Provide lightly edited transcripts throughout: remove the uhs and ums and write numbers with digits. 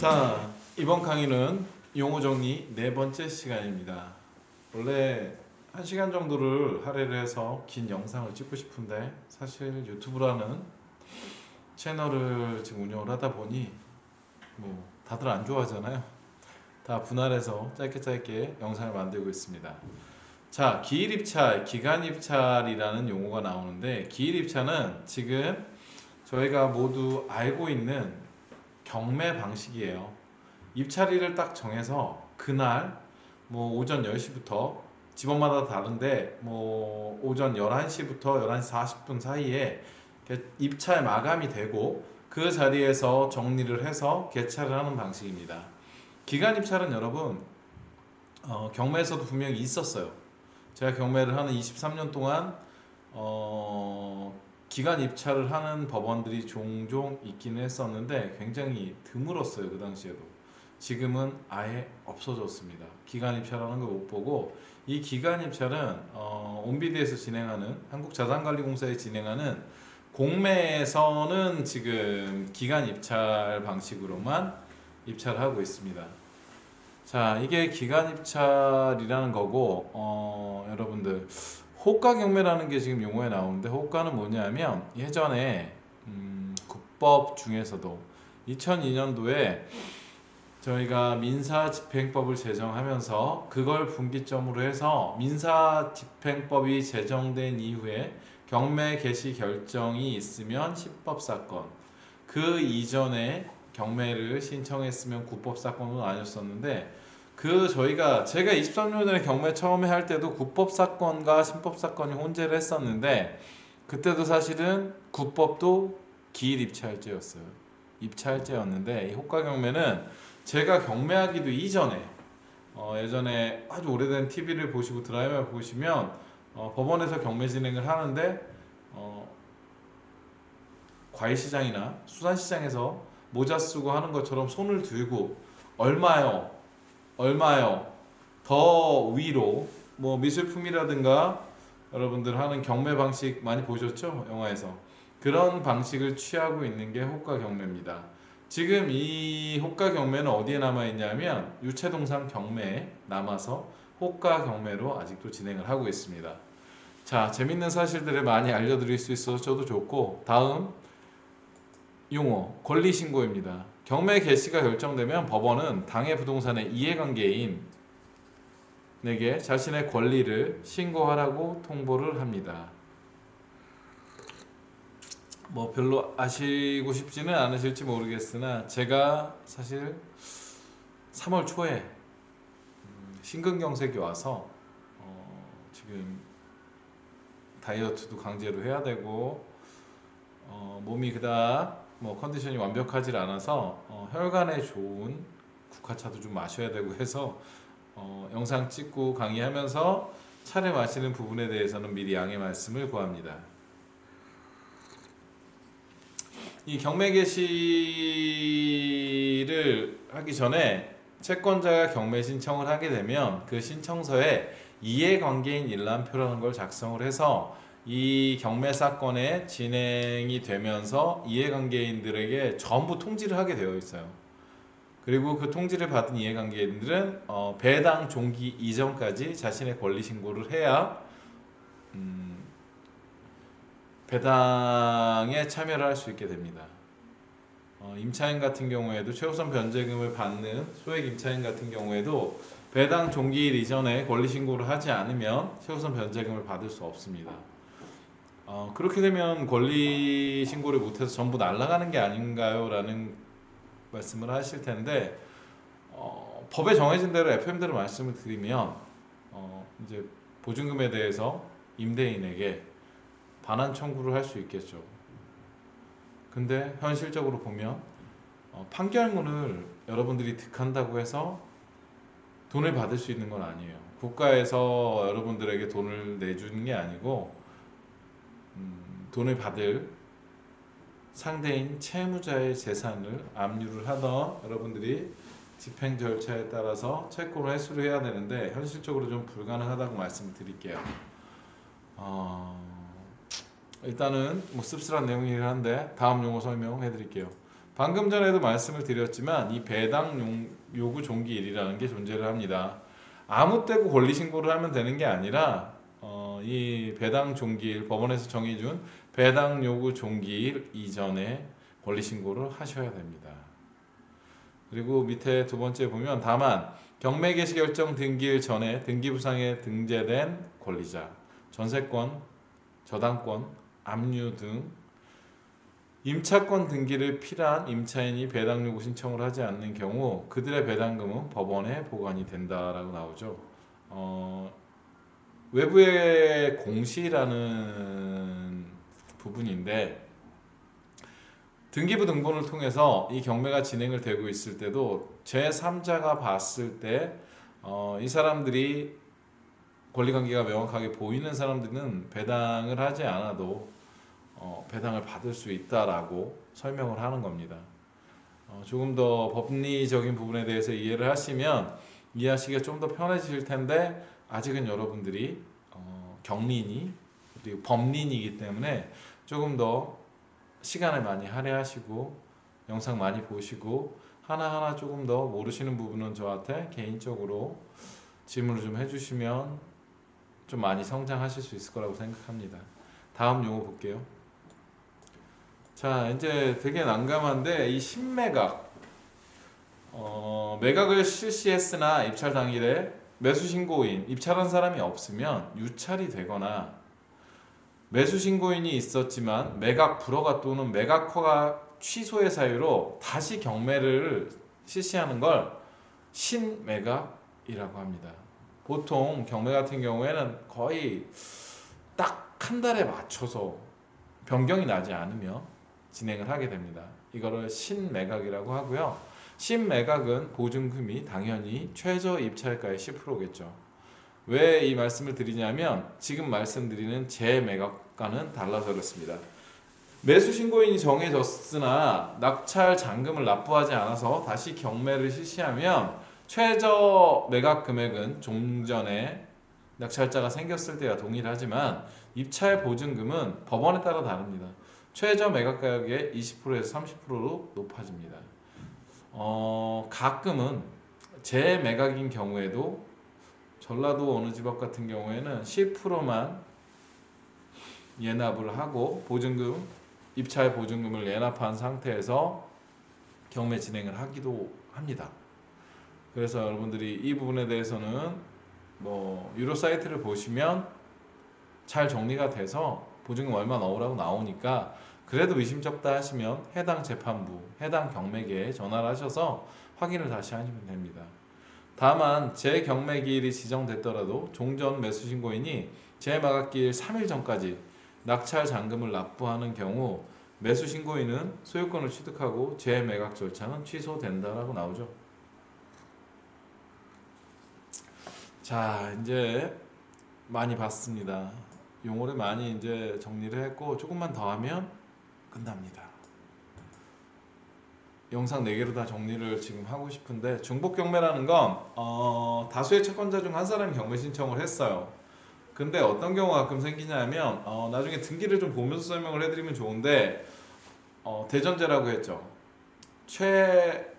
자, 이번 강의는 용어 정리 네 번째 시간입니다. 원래 1시간 정도를 할애를 해서 긴 영상을 찍고 싶은데 사실 유튜브라는 채널을 지금 운영을 하다 보니 뭐 다들 안 좋아하잖아요. 다 분할해서 짧게 영상을 만들고 있습니다. 자, 기일입찰, 기간입찰이라는 용어가 나오는데 기일입찰은 지금 저희가 모두 알고 있는 경매 방식이에요. 입찰일을 딱 정해서 그날 뭐 오전 10시부터 집원마다 다른데 뭐 오전 11시부터 11시 40분 사이에 입찰 마감이 되고 그 자리에서 정리를 해서 개찰을 하는 방식입니다. 기간 입찰은 여러분 경매에서도 분명히 있었어요. 제가 경매를 하는 23년 동안 기간 입찰을 하는 법원들이 종종 있기는 했었는데 굉장히 드물었어요. 그 당시에도. 지금은 아예 없어졌습니다. 기간 입찰하는 걸 못 보고 이 기간 입찰은 온비디에서 진행하는 한국자산관리공사에 진행하는 공매에서는 지금 기간 입찰 방식으로만 입찰을 하고 있습니다. 자, 이게 기간 입찰이라는 거고 여러분들 호가 경매라는 게 지금 용어에 나오는데 호가는 뭐냐면 예전에 국법 중에서도 2002년도에 저희가 민사집행법을 제정하면서 그걸 분기점으로 해서 민사집행법이 제정된 이후에 경매 개시 결정이 있으면 시법사건, 그 이전에 경매를 신청했으면 구법사건은 아니었었는데 제가 23년 전에 경매 처음에 할 때도 구법사건과 신법사건이 혼재를 했었는데 그때도 사실은 구법도 기일입찰제였어요. 입찰제였는데 이 호가경매는 제가 경매하기도 이전에 예전에 아주 오래된 TV를 보시고 드라마를 보시면 법원에서 경매 진행을 하는데 과일시장이나 수산시장에서 모자 쓰고 하는 것처럼 손을 들고 얼마요? 얼마요? 더 위로 뭐 미술품이라든가 여러분들 하는 경매 방식 많이 보셨죠? 영화에서 그런 방식을 취하고 있는 게 호가 경매입니다. 지금 이 호가 경매는 어디에 남아 있냐면 유체동산 경매에 남아서 호가 경매로 아직도 진행을 하고 있습니다. 자, 재밌는 사실들을 많이 알려드릴 수 있어서 저도 좋고 다음 용어 권리신고입니다. 경매 개시가 결정되면 법원은 당해 부동산의 이해관계인 에게 자신의 권리를 신고하라고 통보를 합니다. 뭐 별로 아시고 싶지는 않으실지 모르겠으나 제가 사실 3월 초에 심근경색이 와서 지금 다이어트도 강제로 해야 되고 몸이 그닥 뭐 컨디션이 완벽하지 않아서 혈관에 좋은 국화차도 좀 마셔야 되고 해서 영상 찍고 강의하면서 차를 마시는 부분에 대해서는 미리 양해 말씀을 구합니다. 이 경매 개시를 하기 전에 채권자가 경매 신청을 하게 되면 그 신청서에 이해관계인 일람표라는 걸 작성을 해서 이 경매 사건의 진행이 되면서 이해관계인들에게 전부 통지를 하게 되어 있어요. 그리고 그 통지를 받은 이해관계인들은 배당 종기 이전까지 자신의 권리 신고를 해야 배당에 참여를 할 수 있게 됩니다. 임차인 같은 경우에도 최우선 변제금을 받는 소액 임차인 같은 경우에도 배당 종기일 이전에 권리 신고를 하지 않으면 최우선 변제금을 받을 수 없습니다. 그렇게 되면 권리 신고를 못해서 전부 날아가는 게 아닌가요? 라는 말씀을 하실 텐데 법에 정해진 대로 FM대로 말씀을 드리면 이제 보증금에 대해서 임대인에게 반환 청구를 할 수 있겠죠. 근데 현실적으로 보면 판결문을 여러분들이 득한다고 해서 돈을 받을 수 있는 건 아니에요. 국가에서 여러분들에게 돈을 내주는 게 아니고 돈을 받을 상대인 채무자의 재산을 압류를 하던 여러분들이 집행 절차에 따라서 채권을 회수를 해야 되는데 현실적으로 좀 불가능하다고 말씀을 드릴게요. 일단은 뭐 씁쓸한 내용이긴 한데 다음 용어 설명해 드릴게요. 방금 전에도 말씀을 드렸지만 이 배당 요구 종기일이라는 게 존재를 합니다. 아무 때고 권리 신고를 하면 되는 게 아니라 이 배당 종기일, 법원에서 정해준 배당 요구 종기일 이전에 권리 신고를 하셔야 됩니다. 그리고 밑에 두 번째 보면 다만 경매 개시 결정 등기일 전에 등기부상에 등재된 권리자, 전세권, 저당권, 압류 등 임차권 등기를 필요한 임차인이 배당 요구 신청을 하지 않는 경우 그들의 배당금은 법원에 보관이 된다라고 나오죠. 외부의 공시라는 부분인데 등기부 등본을 통해서 이 경매가 진행을 되고 있을 때도 제3자가 봤을 때 이 사람들이 권리관계가 명확하게 보이는 사람들은 배당을 하지 않아도 배당을 받을 수 있다라고 설명을 하는 겁니다. 조금 더 법리적인 부분에 대해서 이해를 하시면 이해하시기가 좀 더 편해지실 텐데 아직은 여러분들이 경린이 그리고 법린이기 때문에 조금 더 시간을 많이 할애하시고 영상 많이 보시고 하나하나 조금 더 모르시는 부분은 저한테 개인적으로 질문을 좀 해주시면 좀 많이 성장하실 수 있을 거라고 생각합니다. 다음 용어 볼게요. 자, 이제 되게 난감한데 이 신매각 매각을 실시했으나 입찰 당일에 매수 신고인 입찰한 사람이 없으면 유찰이 되거나 매수 신고인이 있었지만 매각 불허가 또는 매각허가 취소의 사유로 다시 경매를 실시하는 걸 신매각이라고 합니다. 보통 경매 같은 경우에는 거의 딱 한 달에 맞춰서 변경이 나지 않으며 진행을 하게 됩니다. 이거를 신매각이라고 하고요. 신매각은 보증금이 당연히 최저 입찰가의 10%겠죠. 왜 이 말씀을 드리냐면 지금 말씀드리는 재매각과는 달라서 그렇습니다. 매수 신고인이 정해졌으나 낙찰 잔금을 납부하지 않아서 다시 경매를 실시하면 최저 매각 금액은 좀 전에 낙찰자가 생겼을 때와 동일하지만 입찰 보증금은 법원에 따라 다릅니다. 최저 매각 가격의 20%에서 30%로 높아집니다. 가끔은 재매각인 경우에도 전라도 어느 집 앞 같은 경우에는 10%만 예납을 하고 보증금, 입찰 보증금을 예납한 상태에서 경매 진행을 하기도 합니다. 그래서 여러분들이 이 부분에 대해서는 유료 사이트를 보시면 잘 정리가 돼서 보증금 얼마 넣으라고 나오니까 그래도 의심쩍다 하시면 해당 재판부, 해당 경매계에 전화를 하셔서 확인을 다시 하시면 됩니다. 다만 재경매기일이 지정됐더라도 종전 매수신고인이 재마감기일 3일 전까지 낙찰 잔금을 납부하는 경우 매수신고인은 소유권을 취득하고 재매각 절차는 취소된다라고 나오죠. 자, 이제 많이 봤습니다. 용어를 많이 이제 정리를 했고 조금만 더 하면 끝납니다. 영상 4개로 다 정리를 지금 하고 싶은데 중복 경매라는 건 다수의 채권자 중 한 사람이 경매 신청을 했어요. 근데 어떤 경우가 가끔 생기냐면 나중에 등기를 좀 보면서 설명을 해드리면 좋은데 대전제라고 했죠. 최우선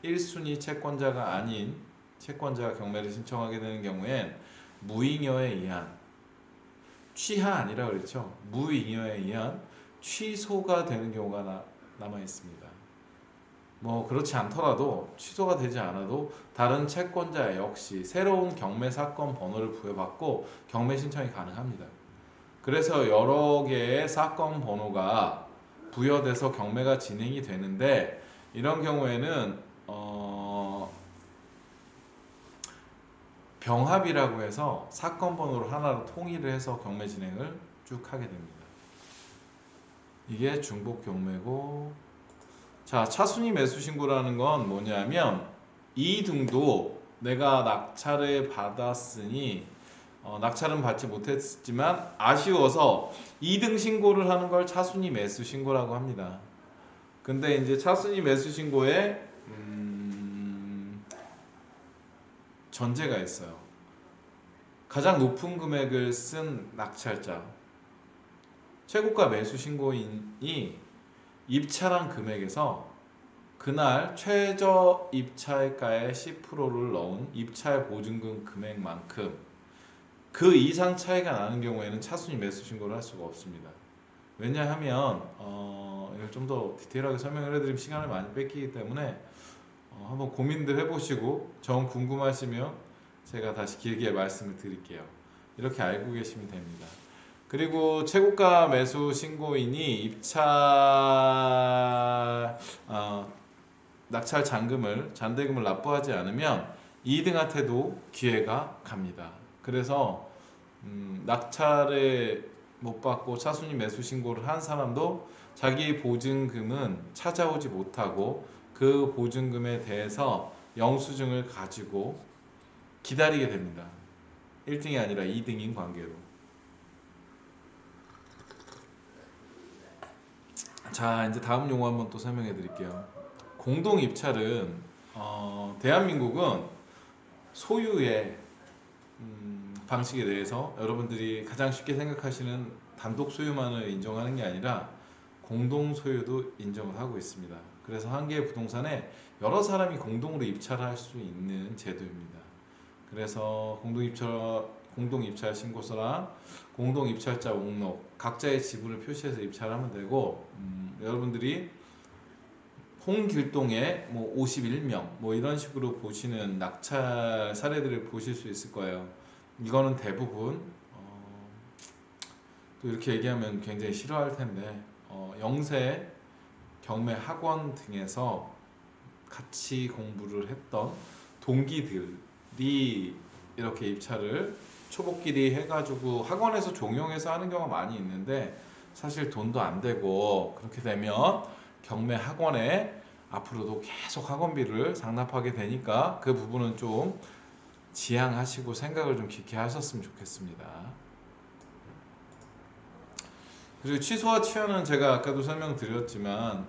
1순위 채권자가 아닌 채권자가 경매를 신청하게 되는 경우엔 무잉여에 의한 취하 아니라 그랬죠. 무잉여에 의한 취소가 되는 경우가 남아 있습니다. 그렇지 않더라도 취소가 되지 않아도 다른 채권자 역시 새로운 경매 사건 번호를 부여받고 경매 신청이 가능합니다. 그래서 여러 개의 사건 번호가 부여돼서 경매가 진행이 되는데 이런 경우에는 병합이라고 해서 사건 번호를 하나로 통일을 해서 경매 진행을 쭉 하게 됩니다. 이게 중복 경매고, 자, 차순위 매수 신고라는 건 뭐냐면 2등도 내가 낙찰을 받았으니 낙찰은 받지 못했지만 아쉬워서 2등 신고를 하는 걸 차순위 매수 신고라고 합니다. 근데 이제 차순위 매수 신고에 전제가 있어요. 가장 높은 금액을 쓴 낙찰자, 최고가 매수 신고인이 입찰한 금액에서 그날 최저 입찰가의 10%를 넣은 입찰 보증금 금액만큼 그 이상 차이가 나는 경우에는 차순위 매수 신고를 할 수가 없습니다. 왜냐하면 이걸 좀 더 디테일하게 설명을 해드리면 시간을 많이 뺏기기 때문에 한번 고민들 해보시고 정 궁금하시면 제가 다시 길게 말씀을 드릴게요. 이렇게 알고 계시면 됩니다. 그리고 최고가 매수 신고인이 입찰 낙찰 잔대금을 납부하지 않으면 2등한테도 기회가 갑니다. 그래서 낙찰을 못 받고 차순위 매수 신고를 한 사람도 자기 보증금은 찾아오지 못하고 그 보증금에 대해서 영수증을 가지고 기다리게 됩니다. 1등이 아니라 2등인 관계로. 자, 이제 다음 용어 한번 또 설명해 드릴게요. 공동 입찰은 대한민국은 소유의 방식에 대해서 여러분들이 가장 쉽게 생각하시는 단독 소유만을 인정하는 게 아니라 공동 소유도 인정을 하고 있습니다. 그래서 한 개의 부동산에 여러 사람이 공동으로 입찰할 수 있는 제도입니다. 그래서 공동 입찰 신고서랑 공동 입찰자 목록 각자의 지분을 표시해서 입찰하면 되고, 여러분들이 홍길동의 뭐 51명 뭐 이런 식으로 보시는 낙찰 사례들을 보실 수 있을 거예요. 이거는 대부분 또 이렇게 얘기하면 굉장히 싫어할 텐데 영세, 경매 학원 등에서 같이 공부를 했던 동기들이 이렇게 입찰을 초복끼리 해가지고 학원에서 종용해서 하는 경우가 많이 있는데, 사실 돈도 안 되고 그렇게 되면 경매 학원에 앞으로도 계속 학원비를 상납하게 되니까 그 부분은 좀 지양하시고 생각을 좀 깊게 하셨으면 좋겠습니다. 그리고 취소와 취하는 제가 아까도 설명드렸지만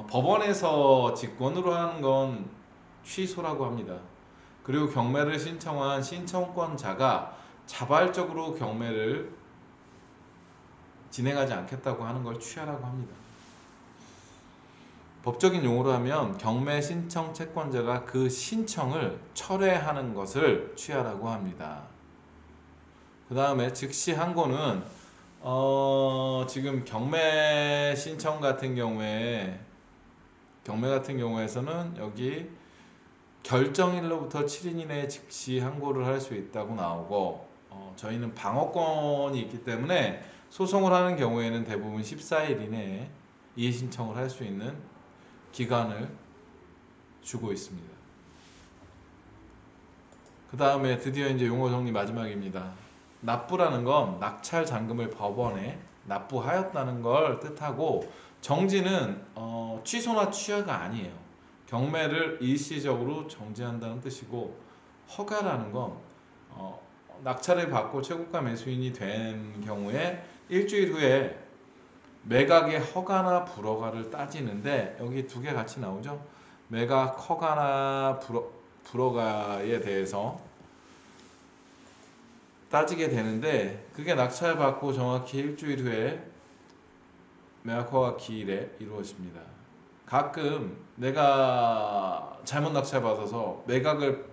법원에서 직권으로 하는 건 취소라고 합니다. 그리고 경매를 신청한 신청권자가 자발적으로 경매를 진행하지 않겠다고 하는 걸 취하라고 합니다. 법적인 용어로 하면 경매 신청 채권자가 그 신청을 철회하는 것을 취하라고 합니다. 그 다음에 즉시 항고는 지금 경매 신청 같은 경우에서는 여기 결정일로부터 7일 이내에 즉시 항고를 할 수 있다고 나오고, 저희는 방어권이 있기 때문에 소송을 하는 경우에는 대부분 14일 이내에 이의 신청을 할 수 있는 기간을 주고 있습니다. 그 다음에 드디어 이제 용어 정리 마지막입니다. 납부라는 건 낙찰 잔금을 법원에 납부하였다는 걸 뜻하고, 정지는 취소나 취하가 아니에요. 경매를 일시적으로 정지한다는 뜻이고, 허가라는 건 낙찰을 받고 최고가 매수인이 된 경우에 일주일 후에 매각의 허가나 불허가를 따지는데, 여기 두 개 같이 나오죠. 매각 허가나 불허가에 대해서 따지게 되는데, 그게 낙찰받고 정확히 일주일 후에 매각 허가 기일에 이루어집니다. 가끔 내가 잘못 낙찰받아서 매각을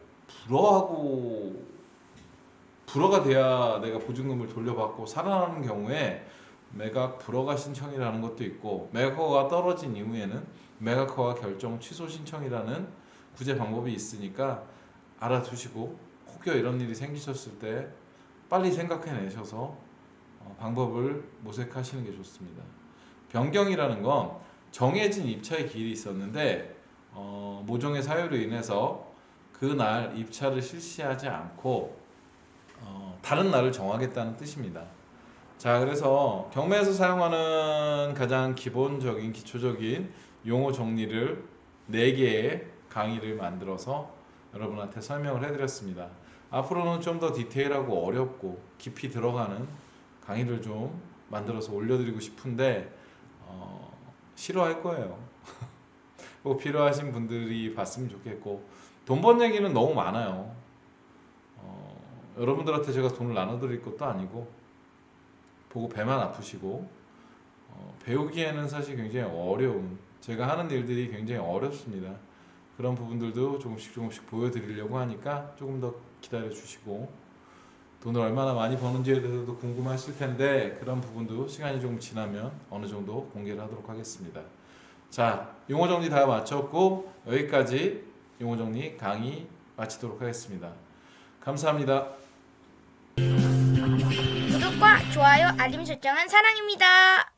불허가 돼야 내가 보증금을 돌려받고 살아나는 경우에 매각 불허가 신청이라는 것도 있고, 매각 허가가 떨어진 이후에는 매각 허가 결정 취소 신청이라는 구제 방법이 있으니까 알아두시고, 혹여 이런 일이 생기셨을 때 빨리 생각해내셔서 방법을 모색하시는 게 좋습니다. 변경이라는 건 정해진 입찰 기일이 있었는데 모종의 사유로 인해서 그날 입찰을 실시하지 않고 다른 날을 정하겠다는 뜻입니다. 자, 그래서 경매에서 사용하는 가장 기본적인 기초적인 용어 정리를 4개의 강의를 만들어서 여러분한테 설명을 해드렸습니다. 앞으로는 좀 더 디테일하고 어렵고 깊이 들어가는 강의를 좀 만들어서 올려드리고 싶은데 싫어할 거예요. 꼭 필요하신 분들이 봤으면 좋겠고, 돈 번 얘기는 너무 많아요. 여러분들한테 제가 돈을 나눠드릴 것도 아니고 보고 배만 아프시고 배우기에는 사실 굉장히 어려운, 제가 하는 일들이 굉장히 어렵습니다. 그런 부분들도 조금씩 보여드리려고 하니까 조금 더 기다려 주시고, 돈을 얼마나 많이 버는지에 대해서도 궁금하실 텐데 그런 부분도 시간이 조금 지나면 어느 정도 공개를 하도록 하겠습니다. 자, 용어 정리 다 마쳤고 여기까지 용어 정리 강의 마치도록 하겠습니다. 감사합니다. 구독과 좋아요, 알림 설정은 사랑입니다.